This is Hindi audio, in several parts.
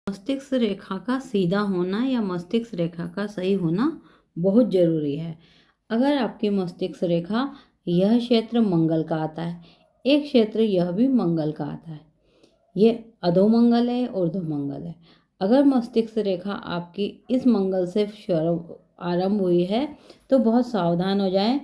मस्तिष्क रेखा का सीधा होना या मस्तिष्क रेखा का सही होना बहुत जरूरी है। अगर आपकी मस्तिष्क रेखा यह क्षेत्र मंगल का आता है, एक क्षेत्र यह भी मंगल का आता है, ये अधोमंगल है ऊर्ध्वमंगल है। अगर मस्तिष्क रेखा आपकी इस मंगल से आरंभ हुई है तो बहुत सावधान हो जाएं।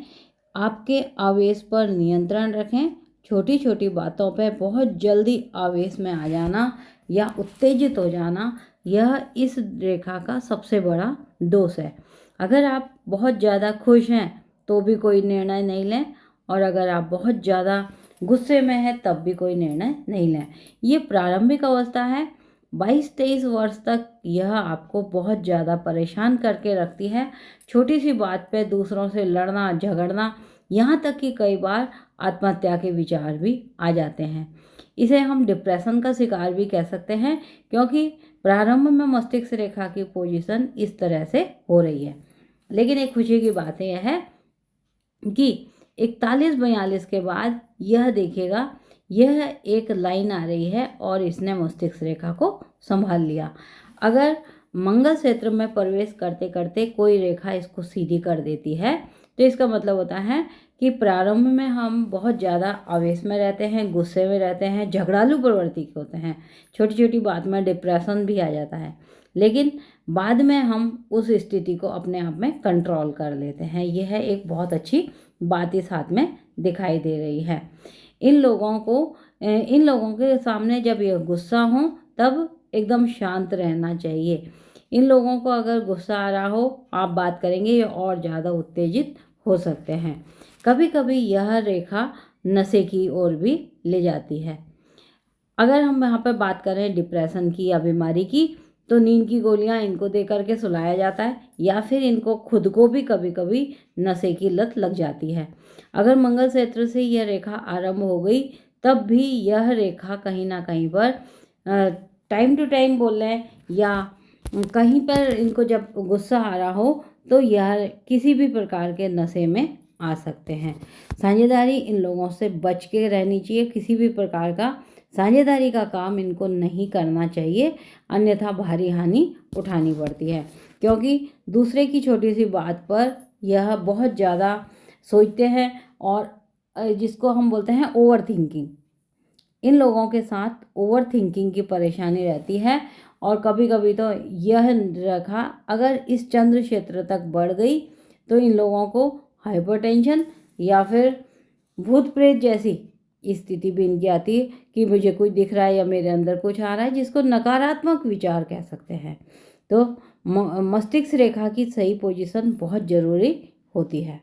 आपके आवेश पर नियंत्रण रखें। छोटी छोटी बातों पर बहुत जल्दी आवेश में आ जाना या उत्तेजित हो जाना, यह इस रेखा का सबसे बड़ा दोष है। अगर आप बहुत ज़्यादा खुश हैं तो भी कोई निर्णय नहीं लें, और अगर आप बहुत ज़्यादा गुस्से में हैं तब भी कोई निर्णय नहीं लें। ये प्रारंभिक अवस्था है। 22-23 वर्ष तक यह आपको बहुत ज़्यादा परेशान करके रखती है। छोटी सी बात पे दूसरों से लड़ना झगड़ना, यहाँ तक कि कई बार आत्महत्या के विचार भी आ जाते हैं। इसे हम डिप्रेशन का शिकार भी कह सकते हैं, क्योंकि प्रारंभ में मस्तिष्क रेखा की पोजीशन इस तरह से हो रही है। लेकिन एक खुशी की बात यह है कि 41-42 के बाद यह देखेगा, यह एक लाइन आ रही है और इसने मस्तिष्क रेखा को संभाल लिया। अगर मंगल क्षेत्र में प्रवेश करते करते कोई रेखा इसको सीधी कर देती है तो इसका मतलब होता है कि प्रारंभ में हम बहुत ज़्यादा आवेश में रहते हैं, गुस्से में रहते हैं, झगड़ालू प्रवृत्ति के होते हैं, छोटी छोटी बात में डिप्रेशन भी आ जाता है। लेकिन बाद में हम उस स्थिति को अपने आप में कंट्रोल कर लेते हैं। यह एक बहुत अच्छी बात इस हाथ में दिखाई दे रही है। इन लोगों के सामने जब यह गुस्सा हो तब एकदम शांत रहना चाहिए। इन लोगों को अगर गुस्सा आ रहा हो, आप बात करेंगे, ये और ज़्यादा उत्तेजित हो सकते हैं। कभी कभी यह रेखा नशे की ओर भी ले जाती है। अगर हम यहाँ पर बात करें डिप्रेशन की या बीमारी की, तो नींद की गोलियाँ इनको दे करके सुलाया जाता है, या फिर इनको खुद को भी कभी कभी नशे की लत लग जाती है। अगर मंगल क्षेत्र से यह रेखा आरंभ हो गई तब भी यह रेखा कहीं ना कहीं पर टाइम टू टाइम बोल लें या कहीं पर इनको जब गुस्सा आ रहा हो तो यह किसी भी प्रकार के नशे में आ सकते हैं। साझेदारी इन लोगों से बच के रहनी चाहिए। किसी भी प्रकार का साझेदारी का काम इनको नहीं करना चाहिए, अन्यथा भारी हानि उठानी पड़ती है, क्योंकि दूसरे की छोटी सी बात पर यह बहुत ज़्यादा सोचते हैं और जिसको हम बोलते हैं ओवर थिंकिंग। इन लोगों के साथ ओवर थिंकिंग की परेशानी रहती है, और कभी कभी तो यह रेखा अगर इस चंद्र क्षेत्र तक बढ़ गई तो इन लोगों को हाइपरटेंशन या फिर भूत प्रेत जैसी स्थिति भी इनकी आती है कि मुझे कुछ दिख रहा है या मेरे अंदर कुछ आ रहा है, जिसको नकारात्मक विचार कह सकते हैं। तो मस्तिष्क रेखा की सही पोजीशन बहुत ज़रूरी होती है।